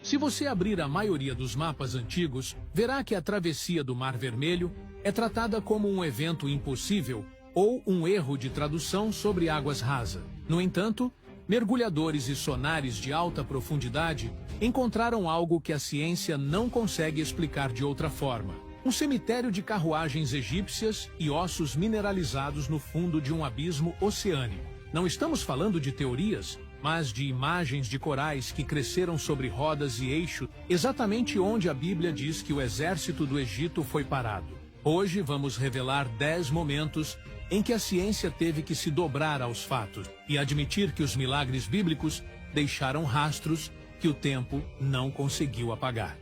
Se você abrir a maioria dos mapas antigos, verá que a travessia do Mar Vermelho é tratada como um evento impossível ou um erro de tradução sobre águas rasas. No entanto, mergulhadores e sonares de alta profundidade encontraram algo que a ciência não consegue explicar de outra forma. Um cemitério de carruagens egípcias e ossos mineralizados no fundo de um abismo oceânico. Não estamos falando de teorias, mas de imagens de corais que cresceram sobre rodas e eixo, exatamente onde a Bíblia diz que o exército do Egito foi parado. Hoje vamos revelar 10 momentos em que a ciência teve que se dobrar aos fatos e admitir que os milagres bíblicos deixaram rastros que o tempo não conseguiu apagar.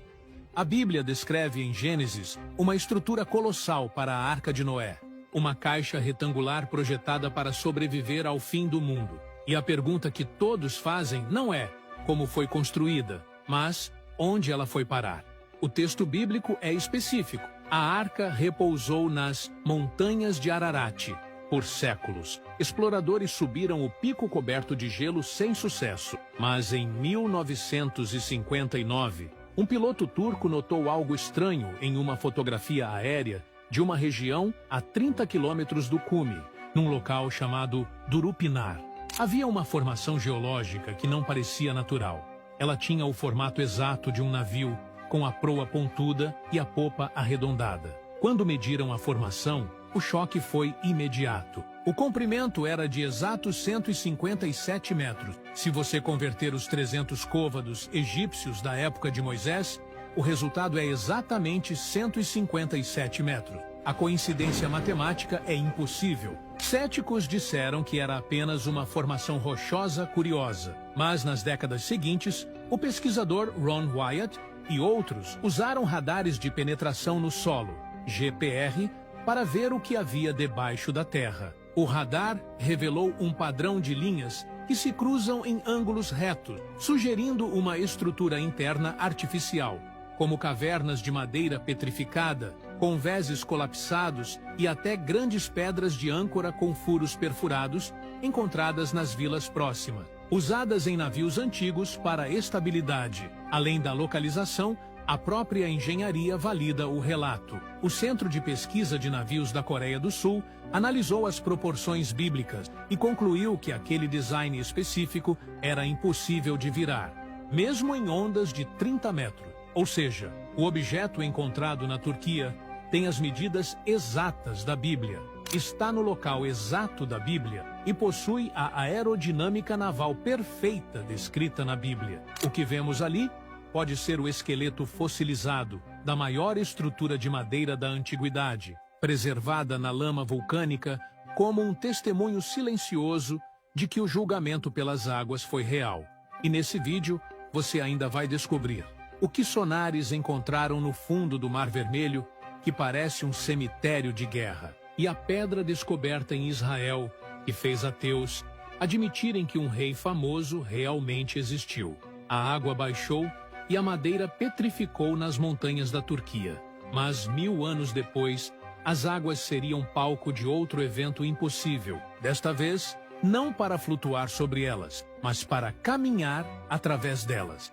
A Bíblia descreve em Gênesis uma estrutura colossal para a Arca de Noé, uma caixa retangular projetada para sobreviver ao fim do mundo. E a pergunta que todos fazem não é como foi construída, mas onde ela foi parar. O texto bíblico é específico. A arca repousou nas montanhas de Ararat por séculos. Exploradores subiram o pico coberto de gelo sem sucesso, mas em 1959, um piloto turco notou algo estranho em uma fotografia aérea de uma região a 30 quilômetros do cume, num local chamado Durupinar. Havia uma formação geológica que não parecia natural. Ela tinha o formato exato de um navio, com a proa pontuda e a popa arredondada. Quando mediram a formação, o choque foi imediato. O comprimento era de exatos 157 metros. Se você converter os 300 côvados egípcios da época de Moisés, o resultado é exatamente 157 metros. A coincidência matemática é impossível. Céticos disseram que era apenas uma formação rochosa curiosa, mas nas décadas seguintes, o pesquisador Ron Wyatt e outros usaram radares de penetração no solo, GPR, para ver o que havia debaixo da terra. O radar revelou um padrão de linhas que se cruzam em ângulos retos, sugerindo uma estrutura interna artificial, como cavernas de madeira petrificada, convéses colapsados e até grandes pedras de âncora com furos perfurados, encontradas nas vilas próximas, usadas em navios antigos para estabilidade. Além da localização, a própria engenharia valida o relato. O Centro de Pesquisa de Navios da Coreia do Sul analisou as proporções bíblicas e concluiu que aquele design específico era impossível de virar, mesmo em ondas de 30 metros. Ou seja, o objeto encontrado na Turquia tem as medidas exatas da Bíblia, está no local exato da Bíblia e possui a aerodinâmica naval perfeita descrita na Bíblia. O que vemos ali pode ser o esqueleto fossilizado da maior estrutura de madeira da antiguidade, preservada na lama vulcânica como um testemunho silencioso de que o julgamento pelas águas foi real. E nesse vídeo você ainda vai descobrir o que sonares encontraram no fundo do Mar Vermelho, que parece um cemitério de guerra, e a pedra descoberta em Israel, que fez ateus admitirem que um rei famoso realmente existiu. A água baixou e a madeira petrificou nas montanhas da Turquia. Mas 1000 anos depois, as águas seriam palco de outro evento impossível. Desta vez, não para flutuar sobre elas, mas para caminhar através delas.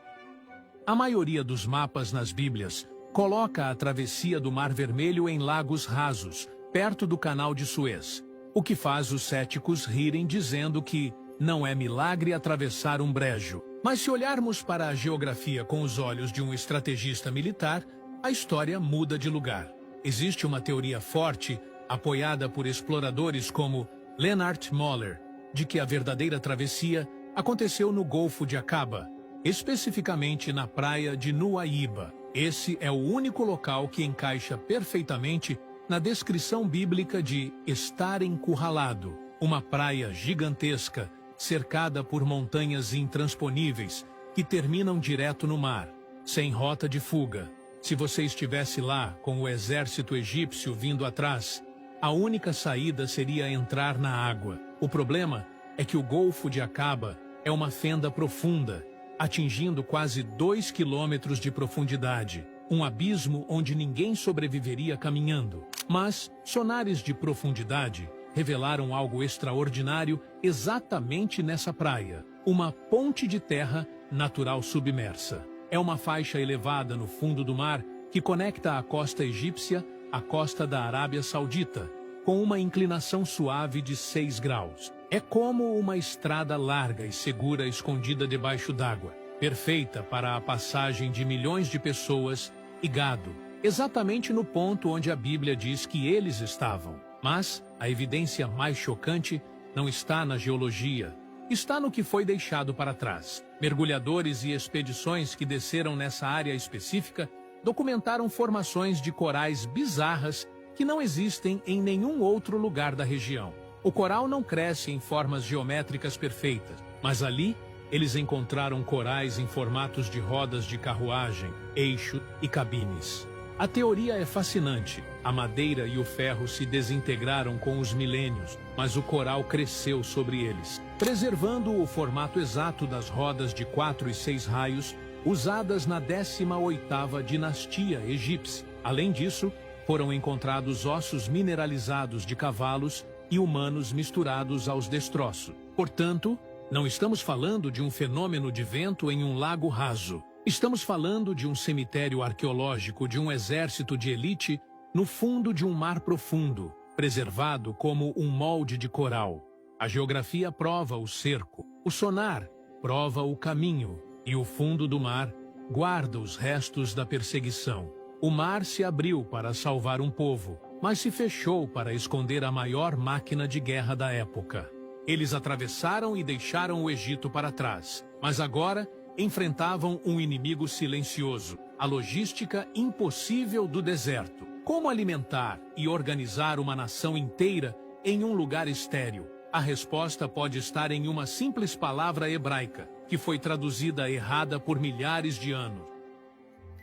A maioria dos mapas nas Bíblias coloca a travessia do Mar Vermelho em lagos rasos, perto do Canal de Suez, o que faz os céticos rirem dizendo que não é milagre atravessar um brejo. Mas se olharmos para a geografia com os olhos de um estrategista militar, a história muda de lugar. Existe uma teoria forte, apoiada por exploradores como Leonard Moller, de que a verdadeira travessia aconteceu no Golfo de Aqaba, especificamente na praia de Nuaíba. Esse é o único local que encaixa perfeitamente na descrição bíblica de estar encurralado, uma praia gigantesca, cercada por montanhas intransponíveis, que terminam direto no mar, sem rota de fuga. Se você estivesse lá com o exército egípcio vindo atrás, a única saída seria entrar na água. O problema é que o Golfo de Aqaba é uma fenda profunda, atingindo quase 2 quilômetros de profundidade, um abismo onde ninguém sobreviveria caminhando. Mas sonares de profundidade revelaram algo extraordinário exatamente nessa praia, uma ponte de terra natural submersa. É uma faixa elevada no fundo do mar que conecta a costa egípcia à costa da Arábia Saudita, com uma inclinação suave de 6 graus. É como uma estrada larga e segura escondida debaixo d'água, perfeita para a passagem de milhões de pessoas e gado, exatamente no ponto onde a Bíblia diz que eles estavam. Mas a evidência mais chocante não está na geologia, está no que foi deixado para trás. Mergulhadores e expedições que desceram nessa área específica documentaram formações de corais bizarras que não existem em nenhum outro lugar da região. O coral não cresce em formas geométricas perfeitas, mas ali eles encontraram corais em formatos de rodas de carruagem, eixo e cabines. A teoria é fascinante. A madeira e o ferro se desintegraram com os milênios, mas o coral cresceu sobre eles, preservando o formato exato das rodas de 4 e 6 raios usadas na 18ª dinastia egípcia. Além disso, foram encontrados ossos mineralizados de cavalos e humanos misturados aos destroços. Portanto, não estamos falando de um fenômeno de vento em um lago raso. Estamos falando de um cemitério arqueológico de um exército de elite no fundo de um mar profundo, preservado como um molde de coral. A geografia prova o cerco, o sonar prova o caminho, e o fundo do mar guarda os restos da perseguição. O mar se abriu para salvar um povo, mas se fechou para esconder a maior máquina de guerra da época. Eles atravessaram e deixaram o Egito para trás, mas agora enfrentavam um inimigo silencioso, a logística impossível do deserto. Como alimentar e organizar uma nação inteira em um lugar estéril? A resposta pode estar em uma simples palavra hebraica, que foi traduzida errada por milhares de anos.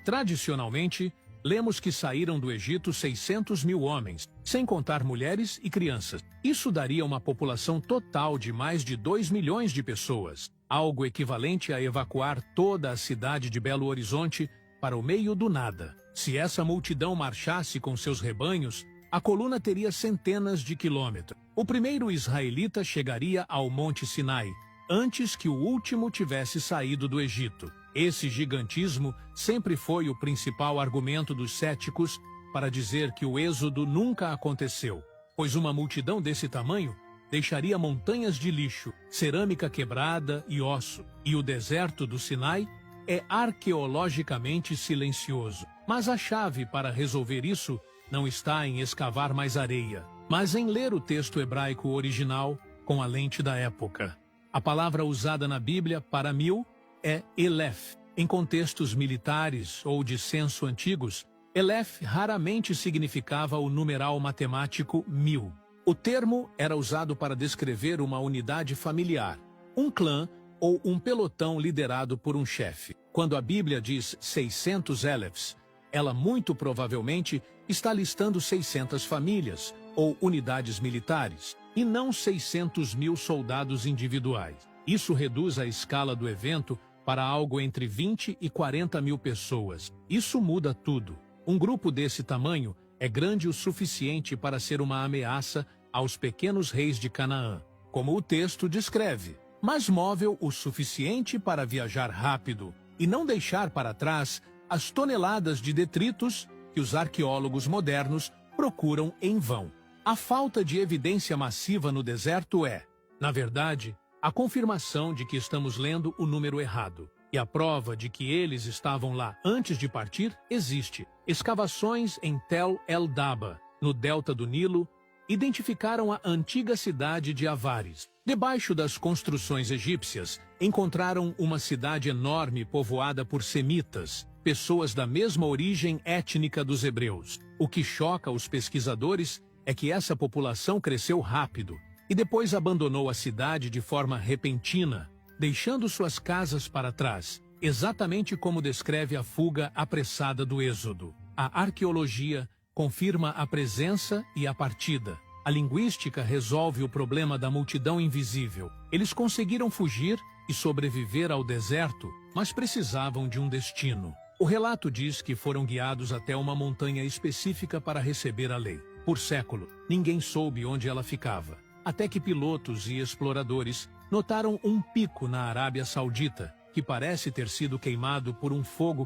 Tradicionalmente, lemos que saíram do Egito 600 mil homens, sem contar mulheres e crianças. Isso daria uma população total de mais de 2 milhões de pessoas, algo equivalente a evacuar toda a cidade de Belo Horizonte para o meio do nada. Se essa multidão marchasse com seus rebanhos, a coluna teria centenas de quilômetros. O primeiro israelita chegaria ao Monte Sinai, antes que o último tivesse saído do Egito. Esse gigantismo sempre foi o principal argumento dos céticos para dizer que o êxodo nunca aconteceu, pois uma multidão desse tamanho deixaria montanhas de lixo, cerâmica quebrada e osso, e o deserto do Sinai é arqueologicamente silencioso. Mas a chave para resolver isso não está em escavar mais areia, mas em ler o texto hebraico original com a lente da época. A palavra usada na Bíblia para 1000 é Elef. Em contextos militares ou de censo antigos, Elef raramente significava o numeral matemático 1000. O termo era usado para descrever uma unidade familiar, um clã ou um pelotão liderado por um chefe. Quando a Bíblia diz 600 Elefs, ela muito provavelmente está listando 600 famílias ou unidades militares, e não 600 mil soldados individuais. Isso reduz a escala do evento para algo entre 20 e 40 mil pessoas. Isso muda tudo. Um grupo desse tamanho é grande o suficiente para ser uma ameaça aos pequenos reis de Canaã, como o texto descreve, mas móvel o suficiente para viajar rápido e não deixar para trás as toneladas de detritos que os arqueólogos modernos procuram em vão. A falta de evidência massiva no deserto é, na verdade, a confirmação de que estamos lendo o número errado. E a prova de que eles estavam lá antes de partir existe. Escavações em Tel el-Daba, no delta do Nilo, identificaram a antiga cidade de Avares. Debaixo das construções egípcias, encontraram uma cidade enorme povoada por semitas, pessoas da mesma origem étnica dos hebreus. O que choca os pesquisadores é que essa população cresceu rápido e depois abandonou a cidade de forma repentina, deixando suas casas para trás, exatamente como descreve a fuga apressada do Êxodo. A arqueologia confirma a presença e a partida. A linguística resolve o problema da multidão invisível. Eles conseguiram fugir e sobreviver ao deserto, mas precisavam de um destino. O relato diz que foram guiados até uma montanha específica para receber a lei. Por século, ninguém soube onde ela ficava, até que pilotos e exploradores notaram um pico na Arábia Saudita, que parece ter sido queimado por um fogo